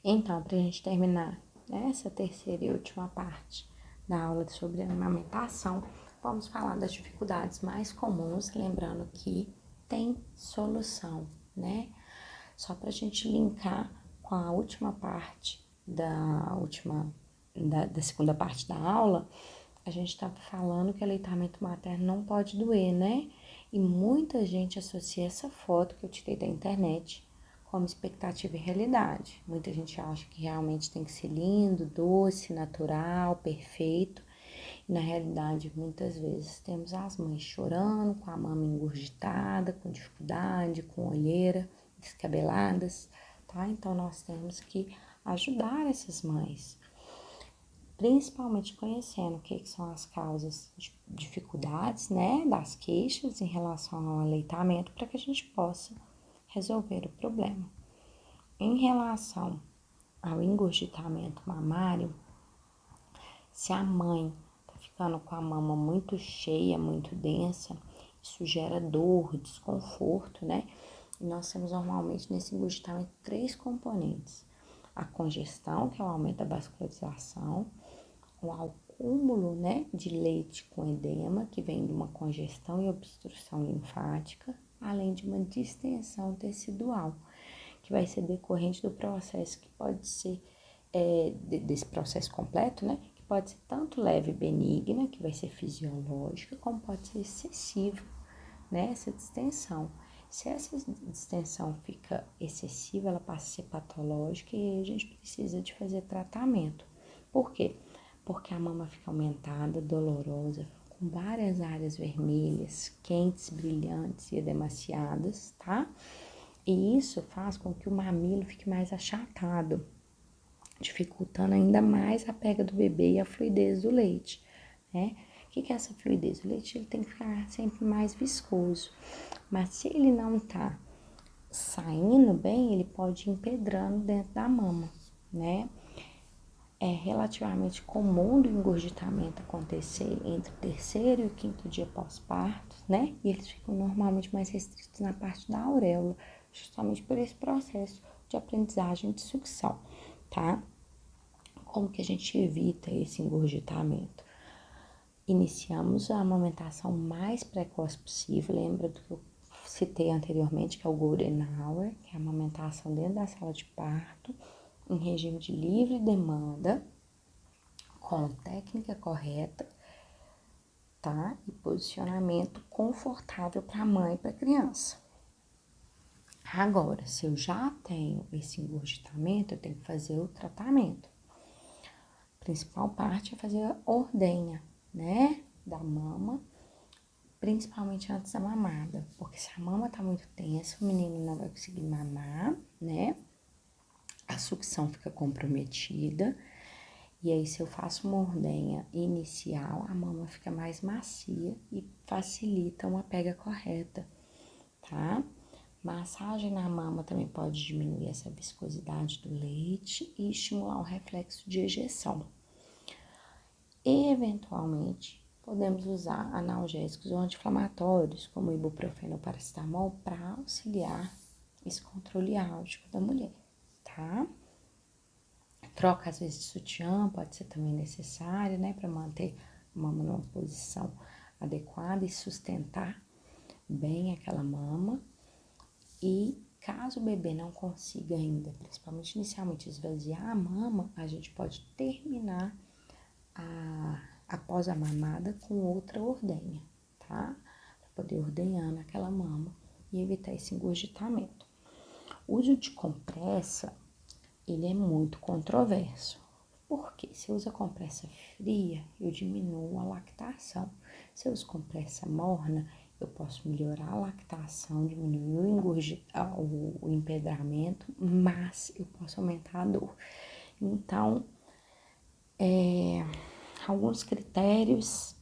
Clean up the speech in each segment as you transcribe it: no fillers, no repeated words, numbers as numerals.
Então, para a gente terminar essa terceira e última parte da aula sobre amamentação, vamos falar das dificuldades mais comuns, lembrando que tem solução, né? Só para a gente linkar com a última parte da segunda parte da aula, a gente estava falando que o aleitamento materno não pode doer, né? E muita gente associa essa foto que eu tirei da internet como expectativa e realidade. Muita gente acha que realmente tem que ser lindo, doce, natural, perfeito. E na realidade, muitas vezes temos as mães chorando, com a mama engurgitada, com dificuldade, com olheira, descabeladas, tá? Então nós temos que ajudar essas mães, principalmente conhecendo o que são as causas de dificuldades, né, das queixas em relação ao aleitamento, para que a gente possa resolver o problema. Em relação ao engurgitamento mamário, se a mãe tá ficando com a mama muito cheia, muito densa, isso gera dor, desconforto, né? E nós temos normalmente nesse engurgitamento 3 componentes: a congestão, que é o aumento da vascularização, o acúmulo, né, de leite com edema, que vem de uma congestão e obstrução linfática, além de uma distensão tecidual, que vai ser decorrente do processo, que pode ser, desse processo completo, né, que pode ser tanto leve e benigna, que vai ser fisiológica, como pode ser excessiva, né, essa distensão. Se essa distensão fica excessiva, ela passa a ser patológica e a gente precisa de fazer tratamento. Por quê? Porque a mama fica aumentada, dolorosa, com várias áreas vermelhas, quentes, brilhantes e edemaciadas, tá? E isso faz com que o mamilo fique mais achatado, dificultando ainda mais a pega do bebê e a fluidez do leite, né? O que é essa fluidez? O leite ele tem que ficar sempre mais viscoso, mas se ele não tá saindo bem, ele pode ir empedrando dentro da mama, né? É relativamente comum do engurgitamento acontecer entre o terceiro e o quinto dia pós-parto, né? E eles ficam normalmente mais restritos na parte da auréola, justamente por esse processo de aprendizagem de sucção, tá? Como que a gente evita esse engurgitamento? Iniciamos a amamentação mais precoce possível. Lembra do que eu citei anteriormente, que é o Golden Hour, que é a amamentação dentro da sala de parto, em regime de livre demanda, com técnica correta, tá? E posicionamento confortável para a mãe e para a criança. Agora, se eu já tenho esse engurgitamento, eu tenho que fazer o tratamento. A principal parte é fazer a ordenha, né, da mama, principalmente antes da mamada, porque se a mama tá muito tensa, o menino não vai conseguir mamar, né? A sucção fica comprometida. E aí, se eu faço uma ordenha inicial, a mama fica mais macia e facilita uma pega correta, tá? Massagem na mama também pode diminuir essa viscosidade do leite e estimular o reflexo de ejeção. Eventualmente, podemos usar analgésicos ou anti-inflamatórios, como ibuprofeno ou paracetamol, para auxiliar esse controle álgico da mulher, tá? Troca, às vezes, de sutiã pode ser também necessária, né? Para manter a mama numa posição adequada e sustentar bem aquela mama. E caso o bebê não consiga ainda, principalmente inicialmente, esvaziar a mama, a gente pode terminar após a mamada com outra ordenha, tá? Para poder ordenhar naquela mama e evitar esse engurgitamento. O uso de compressa, ele é muito controverso. Porque se eu uso compressa fria, eu diminuo a lactação. Se eu uso compressa morna, eu posso melhorar a lactação, diminuir o empedramento, mas eu posso aumentar a dor. Então, alguns critérios,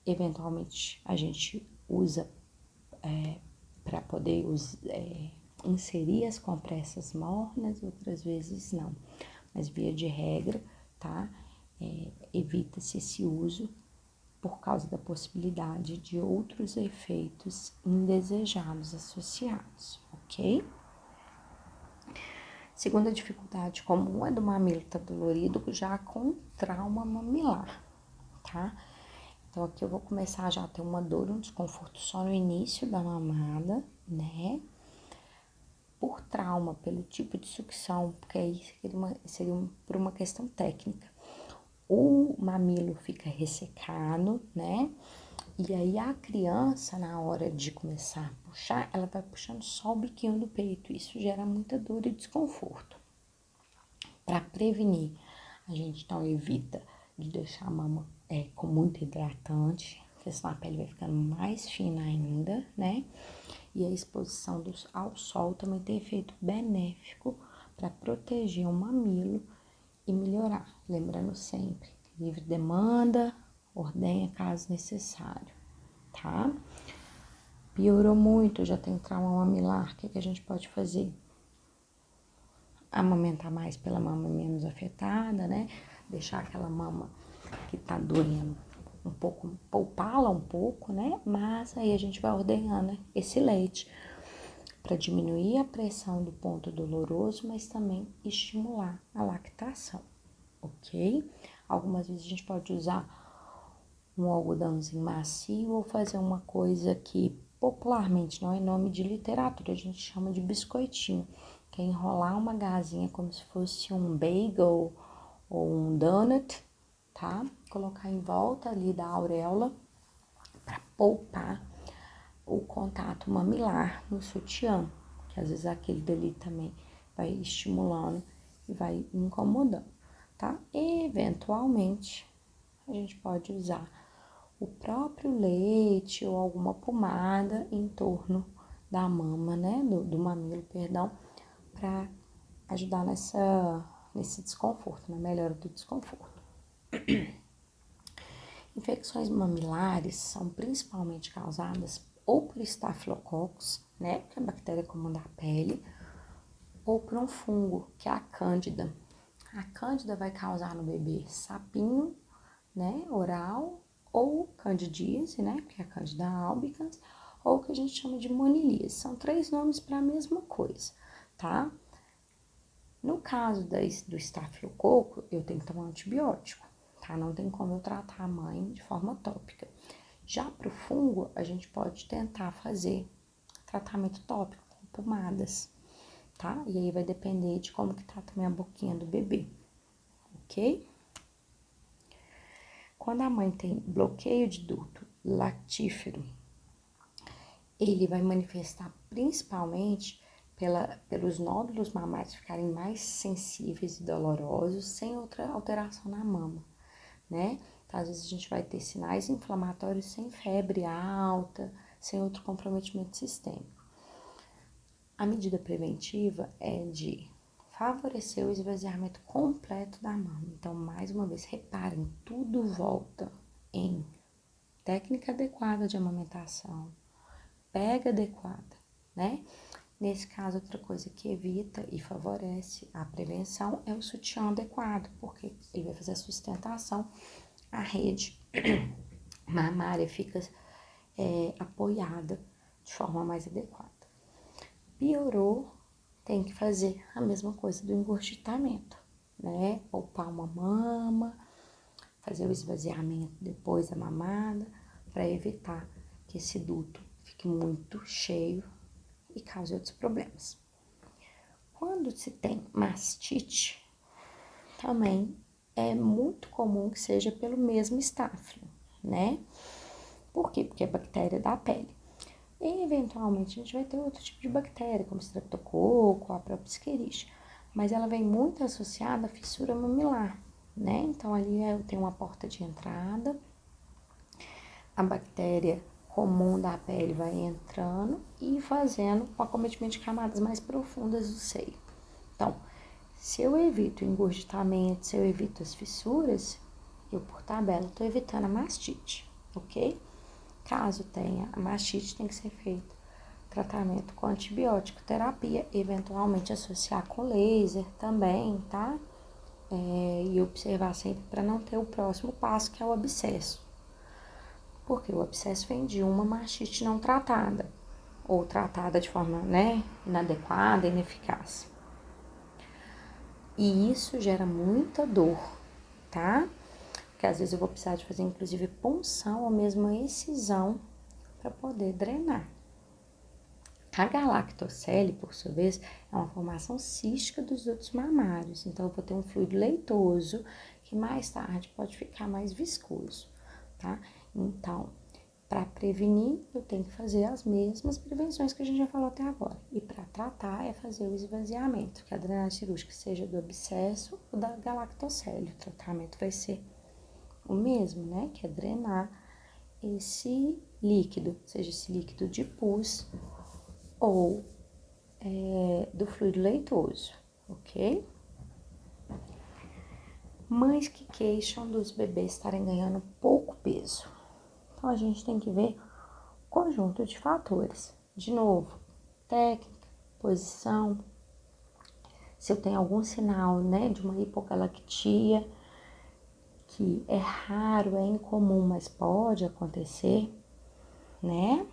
eventualmente, a gente usa para poder inserir as compressas mornas, outras vezes não. Mas via de regra, tá? Evita-se esse uso por causa da possibilidade de outros efeitos indesejados associados, ok? Segunda dificuldade comum é do mamilo tá dolorido já com trauma mamilar, tá? Então, aqui eu vou começar já a ter uma dor, um desconforto só no início da mamada, né? Por trauma, pelo tipo de sucção, porque aí seria por uma questão técnica. O mamilo fica ressecado, né? E aí a criança, na hora de começar a puxar, ela vai puxando só o biquinho do peito. Isso gera muita dor e desconforto. Para prevenir, a gente então evita de deixar a mama com muito hidratante, porque senão a pele vai ficando mais fina ainda, né? E a exposição ao sol também tem efeito benéfico para proteger o mamilo e melhorar. Lembrando sempre, livre demanda, ordenha caso necessário, tá? Piorou muito, já tem trauma mamilar, o que a gente pode fazer? Amamentar mais pela mama menos afetada, né? Deixar aquela mama que tá doendo um pouco, poupá-la um pouco, né? Mas aí a gente vai ordenhando esse leite para diminuir a pressão do ponto doloroso, mas também estimular a lactação, ok? Algumas vezes a gente pode usar um algodãozinho macio ou fazer uma coisa que popularmente não é nome de literatura, a gente chama de biscoitinho, que é enrolar uma gazinha como se fosse um bagel ou um donut, tá? Colocar em volta ali da auréola para poupar o contato mamilar no sutiã, que às vezes aquele dali também vai estimulando e vai incomodando, tá? Eventualmente, a gente pode usar o próprio leite ou alguma pomada em torno da mama, né? Do mamilo, perdão, para ajudar nesse desconforto, na melhora do desconforto. Infecções mamilares são principalmente causadas ou por estafilococcus, né, que é a bactéria comum da pele, ou por um fungo, que é a cândida. A cândida vai causar no bebê sapinho, né, oral, ou candidíase, né, que é a cândida albicans, ou o que a gente chama de monilíase. São 3 nomes para a mesma coisa, tá? No caso do estafilococo, eu tenho que tomar um antibiótico, tá? Não tem como eu tratar a mãe de forma tópica. Já pro fungo, a gente pode tentar fazer tratamento tópico com pomadas, tá? E aí vai depender de como que tá também a boquinha do bebê, ok? Quando a mãe tem bloqueio de duto lactífero, ele vai manifestar principalmente pelos nódulos mamários ficarem mais sensíveis e dolorosos, sem outra alteração na mama, né? Então, às vezes a gente vai ter sinais inflamatórios sem febre alta, sem outro comprometimento sistêmico. A medida preventiva é de favorecer o esvaziamento completo da mama. Então, mais uma vez, reparem, tudo volta em técnica adequada de amamentação, pega adequada, né? Nesse caso, outra coisa que evita e favorece a prevenção é o sutiã adequado, porque ele vai fazer a sustentação, a rede mamária fica apoiada de forma mais adequada. Piorou, tem que fazer a mesma coisa do engurgitamento, né? Poupar uma mama, fazer o esvaziamento depois da mamada, para evitar que esse duto fique muito cheio e cause outros problemas. Quando se tem mastite, também é muito comum que seja pelo mesmo estáfilo, né? Por quê? Porque é bactéria da pele. E, eventualmente, a gente vai ter outro tipo de bactéria, como Streptococcus, a própria Escherichia, mas ela vem muito associada à fissura mamilar, né? Então, ali tem uma porta de entrada, a bactéria comum da pele vai entrando e fazendo o acometimento de camadas mais profundas do seio. Então, se eu evito o engurgitamento, se eu evito as fissuras, eu, por tabela, estou evitando a mastite, ok? Caso tenha a mastite, tem que ser feito tratamento com antibiótico, terapia, eventualmente associar com laser também, tá? E observar sempre para não ter o próximo passo, que é o abscesso. Porque o abscesso vem de uma mastite não tratada, ou tratada de forma, né, inadequada, ineficaz. E isso gera muita dor, tá? Porque às vezes eu vou precisar de fazer inclusive punção ou mesmo excisão para poder drenar. A galactocele, por sua vez, é uma formação cística dos dutos mamários. Então, eu vou ter um fluido leitoso que mais tarde pode ficar mais viscoso, tá? Então, para prevenir, eu tenho que fazer as mesmas prevenções que a gente já falou até agora. E para tratar, é fazer o esvaziamento, que a drenagem cirúrgica seja do abscesso ou da galactocele. O tratamento vai ser o mesmo, né? Que é drenar esse líquido, seja esse líquido de pus ou do fluido leitoso, ok? Mães que queixam dos bebês estarem ganhando pouco peso. Então, a gente tem que ver conjunto de fatores. De novo, técnica, posição, se eu tenho algum sinal, né, de uma hipogalactia, que é raro, é incomum, mas pode acontecer, né?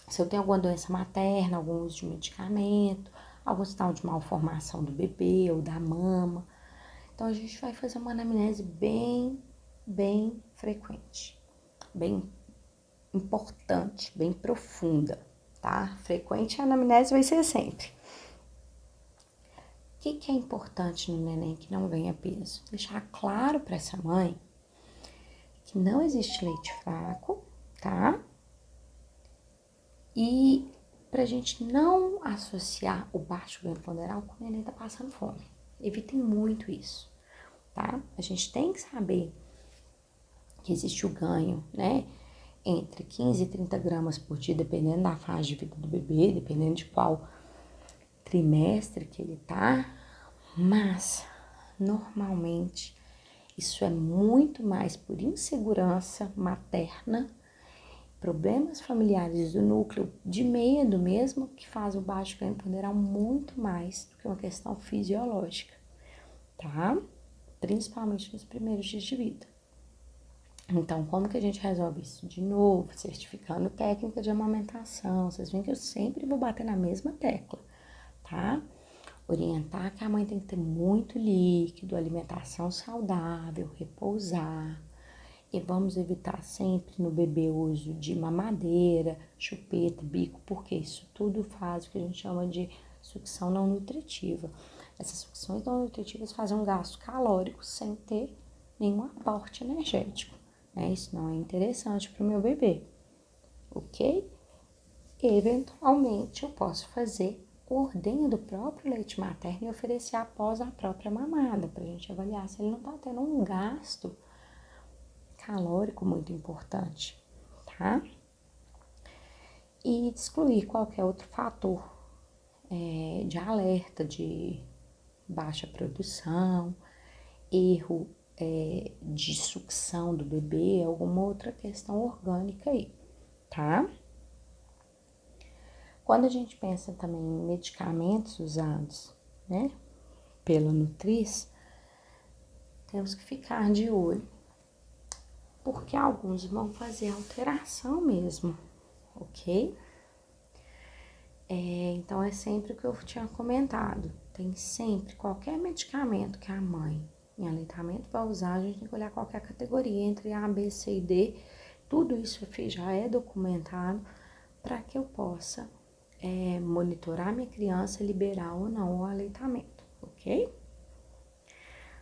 Se eu tenho alguma doença materna, algum uso de medicamento, algum sinal de malformação do bebê ou da mama. Então, a gente vai fazer uma anamnese bem frequente, bem importante, bem profunda, tá? Frequente a anamnese vai ser sempre. O que é importante no neném que não ganha peso? Deixar claro para essa mãe que não existe leite fraco, tá? E pra gente não associar o baixo ganho ponderal com o neném tá passando fome. Evitem muito isso, tá? A gente tem que saber que existe o ganho, né? Entre 15 e 30 gramas por dia, dependendo da fase de vida do bebê, dependendo de qual trimestre que ele tá. Mas, normalmente, isso é muito mais por insegurança materna, problemas familiares do núcleo de medo mesmo, que faz o baixo ganho ponderal muito mais do que uma questão fisiológica, tá? Principalmente nos primeiros dias de vida. Então, como que a gente resolve isso? De novo, certificando técnica de amamentação. Vocês veem que eu sempre vou bater na mesma tecla, tá? Orientar que a mãe tem que ter muito líquido, alimentação saudável, repousar. E vamos evitar sempre no bebê o uso de mamadeira, chupeta, bico, porque isso tudo faz o que a gente chama de sucção não nutritiva. Essas sucções não nutritivas fazem um gasto calórico sem ter nenhum aporte energético, né? Isso não é interessante para o meu bebê, ok? Eventualmente eu posso fazer o ordenho do próprio leite materno e oferecer após a própria mamada, para a gente avaliar se ele não está tendo um gasto calórico muito importante, tá? E excluir qualquer outro fator de alerta, de baixa produção, erro de sucção do bebê, alguma outra questão orgânica aí, tá? Quando a gente pensa também em medicamentos usados, né, pela Nutris, temos que ficar de olho, porque alguns vão fazer alteração mesmo, ok? Então, é sempre o que eu tinha comentado. Tem sempre, qualquer medicamento que a mãe em aleitamento vai usar, a gente tem que olhar qualquer categoria, entre A, B, C e D. Tudo isso já é documentado para que eu possa monitorar minha criança e liberar ou não o aleitamento, ok?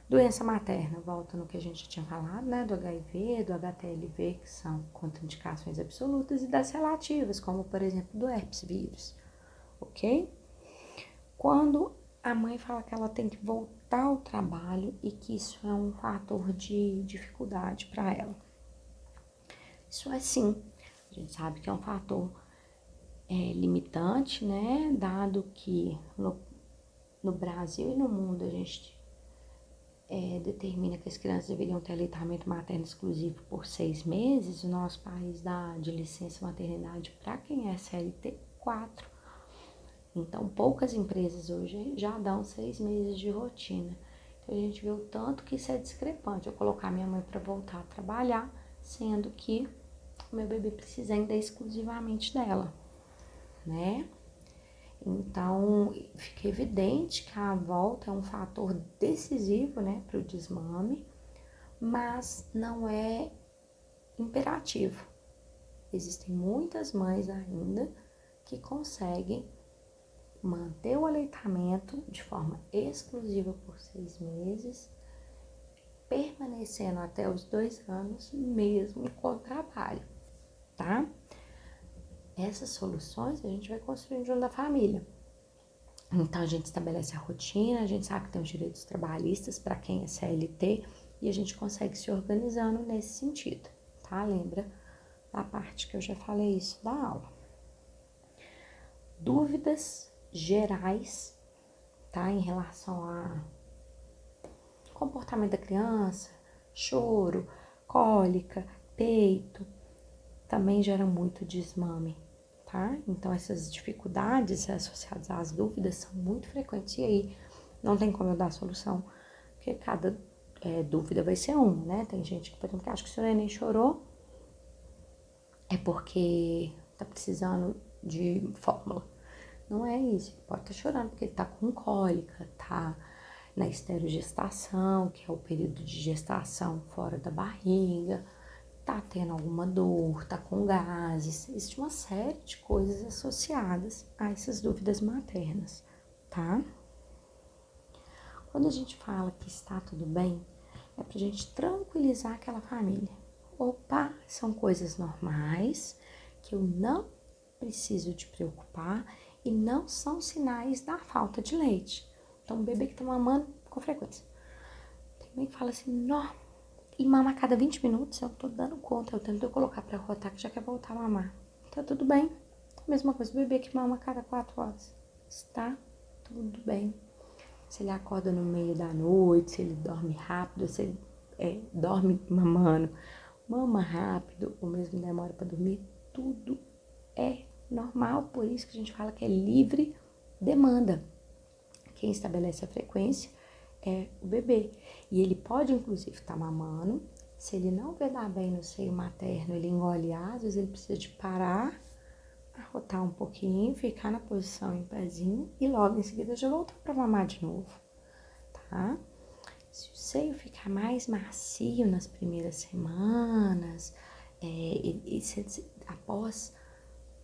Doença materna, volta no que a gente já tinha falado, né? Do HIV, do HTLV, que são contraindicações absolutas, e das relativas, como por exemplo do herpes vírus, ok? Quando a mãe fala que ela tem que voltar ao trabalho e que isso é um fator de dificuldade para ela. Isso é sim, a gente sabe que é um fator limitante, né? Dado que no Brasil e no mundo a gente determina que as crianças deveriam ter aleitamento materno exclusivo por 6 meses, o nosso país dá de licença maternidade para quem é CLT 4. Então, poucas empresas hoje já dão 6 meses de rotina. Então, a gente vê o tanto que isso é discrepante. Eu colocar minha mãe para voltar a trabalhar, sendo que o meu bebê precisa ainda exclusivamente dela, né? Então, fica evidente que a volta é um fator decisivo, né, para o desmame, mas não é imperativo. Existem muitas mães ainda que conseguem manter o aleitamento de forma exclusiva por 6 meses, permanecendo até os 2 anos, mesmo com trabalho, tá? Essas soluções a gente vai construindo junto da família. Então, a gente estabelece a rotina, a gente sabe que tem os direitos trabalhistas para quem é CLT e a gente consegue se organizando nesse sentido, tá? Lembra da parte que eu já falei isso da aula. Dúvidas gerais, tá? Em relação a comportamento da criança, choro, cólica, peito, também gera muito desmame, tá? Então, essas dificuldades associadas às dúvidas são muito frequentes e aí não tem como eu dar solução, porque cada dúvida vai ser uma, né? Tem gente que, por exemplo, que acha que se o neném chorou é porque tá precisando de fórmula. Não é isso, ele pode estar chorando porque ele tá com cólica, tá na esterogestação, que é o período de gestação fora da barriga, tá tendo alguma dor, tá com gases, existe uma série de coisas associadas a essas dúvidas maternas, tá? Quando a gente fala que está tudo bem, é pra gente tranquilizar aquela família. Opa, são coisas normais, que eu não preciso te preocupar e não são sinais da falta de leite. Então, o bebê que tá mamando com frequência. Tem mãe que fala assim, não, e mama a cada 20 minutos, eu tô dando conta, eu tento colocar pra rotar que já quer voltar a mamar. Tá tudo bem. Mesma coisa, o bebê que mama a cada 4 horas. Está tudo bem. Se ele acorda no meio da noite, se ele dorme rápido, se ele dorme mamando, mama rápido, ou mesmo demora pra dormir, tudo é normal. Por isso que a gente fala que é livre demanda. Quem estabelece a frequência é o bebê. E ele pode, inclusive, estar mamando. Se ele não vedar bem no seio materno, ele engole ar, às vezes ele precisa de parar, arrotar um pouquinho, ficar na posição em pezinho e logo em seguida já voltar para mamar de novo, tá? Se o seio ficar mais macio nas primeiras semanas, após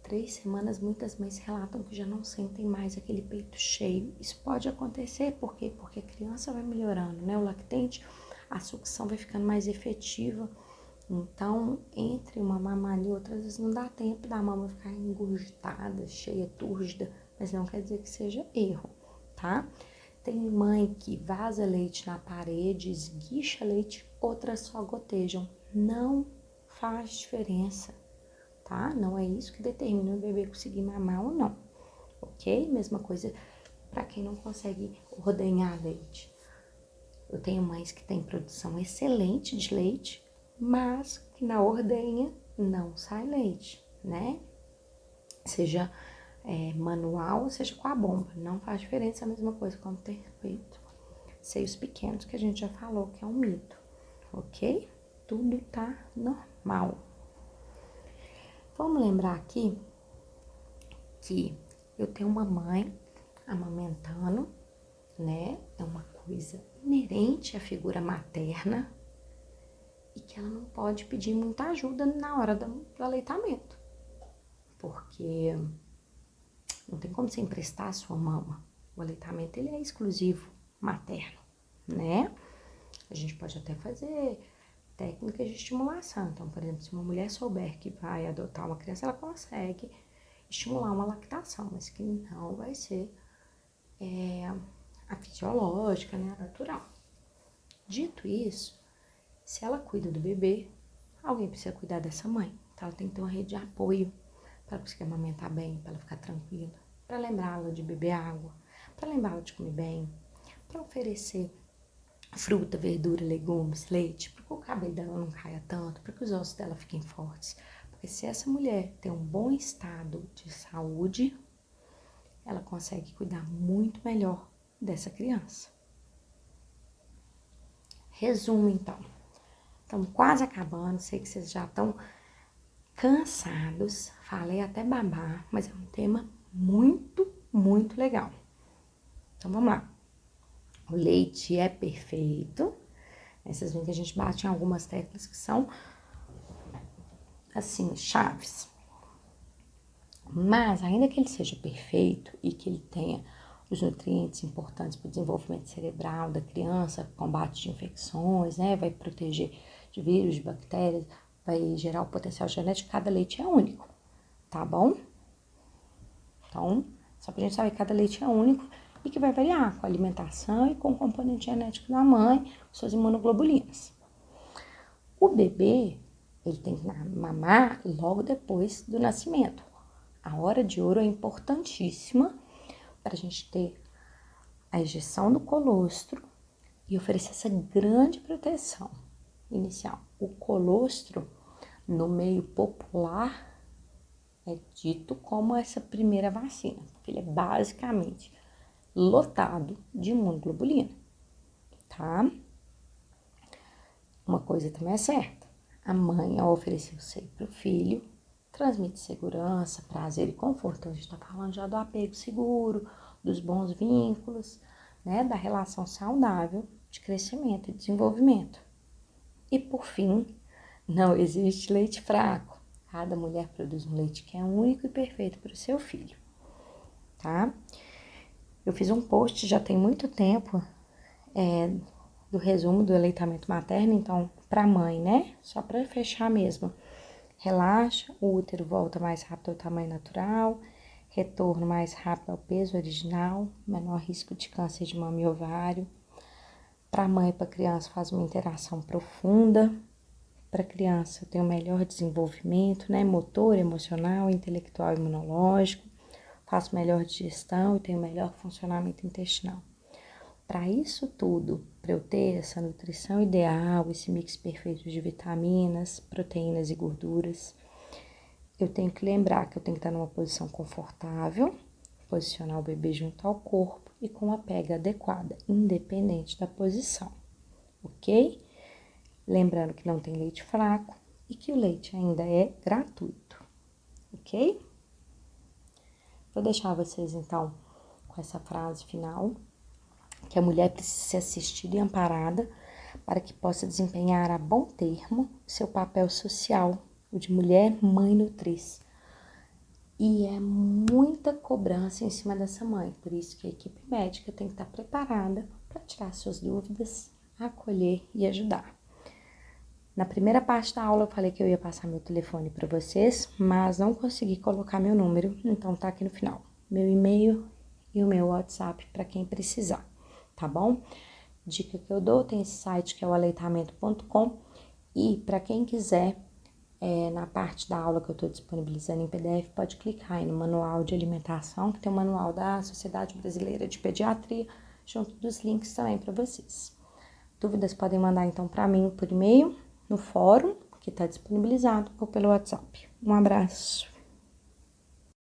3 semanas, muitas mães relatam que já não sentem mais aquele peito cheio. Isso pode acontecer, por quê? Porque a criança vai melhorando, né? O lactente, a sucção vai ficando mais efetiva. Então, entre uma mamada e outra, às vezes não dá tempo da mama ficar engurgitada, cheia, túrgida, mas não quer dizer que seja erro, tá? Tem mãe que vaza leite na parede, esguicha leite, outras só gotejam. Não faz diferença, tá? Não é isso que determina o bebê conseguir mamar ou não, ok? Mesma coisa para quem não consegue ordenhar leite. Eu tenho mães que têm produção excelente de leite, mas que na ordenha não sai leite, né? Seja manual, seja com a bomba. Não faz diferença, a mesma coisa quando ter feito seios pequenos, que a gente já falou que é um mito, ok? Tudo tá normal. Vamos lembrar aqui que eu tenho uma mãe amamentando, né? É uma coisa inerente à figura materna e que ela não pode pedir muita ajuda na hora do aleitamento, porque não tem como você emprestar a sua mama. O aleitamento, ele é exclusivo materno, né? A gente pode até fazer técnicas de estimulação. Então, por exemplo, se uma mulher souber que vai adotar uma criança, ela consegue estimular uma lactação, mas que não vai ser a fisiológica, né, a natural. Dito isso, se ela cuida do bebê, alguém precisa cuidar dessa mãe. Então, ela tem que ter uma rede de apoio para ela conseguir amamentar bem, para ela ficar tranquila, para lembrá-la de beber água, para lembrá-la de comer bem, para oferecer fruta, verdura, legumes, leite, para que o cabelo dela não caia tanto, para que os ossos dela fiquem fortes. Porque se essa mulher tem um bom estado de saúde, ela consegue cuidar muito melhor dessa criança. Resumo, então. Estamos quase acabando, sei que vocês já estão cansados, falei até babar, mas é um tema muito muito legal. Então, vamos lá. O leite é perfeito. Vocês veem que a gente bate em algumas teclas que são, assim, chaves. Mas, ainda que ele seja perfeito e que ele tenha os nutrientes importantes para o desenvolvimento cerebral da criança, combate de infecções, né? Vai proteger de vírus, de bactérias, vai gerar o potencial genético, cada leite é único, tá bom? Então, só pra gente saber que cada leite é único e que vai variar com a alimentação e com o componente genético da mãe, suas imunoglobulinas. O bebê, ele tem que mamar logo depois do nascimento. A hora de ouro é importantíssima para a gente ter a ejeção do colostro e oferecer essa grande proteção inicial. O colostro, no meio popular, é dito como essa primeira vacina, porque ele é basicamente lotado de imunoglobulina, tá? Uma coisa também é certa, a mãe, ao oferecer o seio para o filho, transmite segurança, prazer e conforto. Então, a gente tá falando já do apego seguro, dos bons vínculos, né? Da relação saudável de crescimento e desenvolvimento. E, por fim, não existe leite fraco. Cada mulher produz um leite que é único e perfeito para o seu filho, tá? Eu fiz um post já tem muito tempo do resumo do aleitamento materno, então, para mãe, né? Só para fechar mesmo. Relaxa, o útero volta mais rápido ao tamanho natural, retorno mais rápido ao peso original, menor risco de câncer de mama e ovário. Para mãe e para criança faz uma interação profunda. Para criança tem o melhor desenvolvimento, né? Motor, emocional, intelectual e imunológico. Faço melhor digestão e tenho melhor funcionamento intestinal. Para isso tudo, para eu ter essa nutrição ideal, esse mix perfeito de vitaminas, proteínas e gorduras, eu tenho que lembrar que eu tenho que estar numa posição confortável, posicionar o bebê junto ao corpo e com a pega adequada, independente da posição, ok? Lembrando que não tem leite fraco e que o leite ainda é gratuito, ok? Vou deixar vocês, então, com essa frase final, que a mulher precisa ser assistida e amparada para que possa desempenhar a bom termo seu papel social, o de mulher, mãe, nutriz. E é muita cobrança em cima dessa mãe, por isso que a equipe médica tem que estar preparada para tirar suas dúvidas, acolher e ajudar. Na primeira parte da aula eu falei que eu ia passar meu telefone para vocês, mas não consegui colocar meu número, então tá aqui no final. Meu e-mail e o meu WhatsApp para quem precisar, tá bom? Dica que eu dou, tem esse site que é o aleitamento.com e para quem quiser, na parte da aula que eu estou disponibilizando em PDF, pode clicar aí no manual de alimentação, que tem o manual da Sociedade Brasileira de Pediatria, junto dos links também para vocês. Dúvidas podem mandar então para mim por e-mail, no fórum, que está disponibilizado, ou pelo WhatsApp. Um abraço!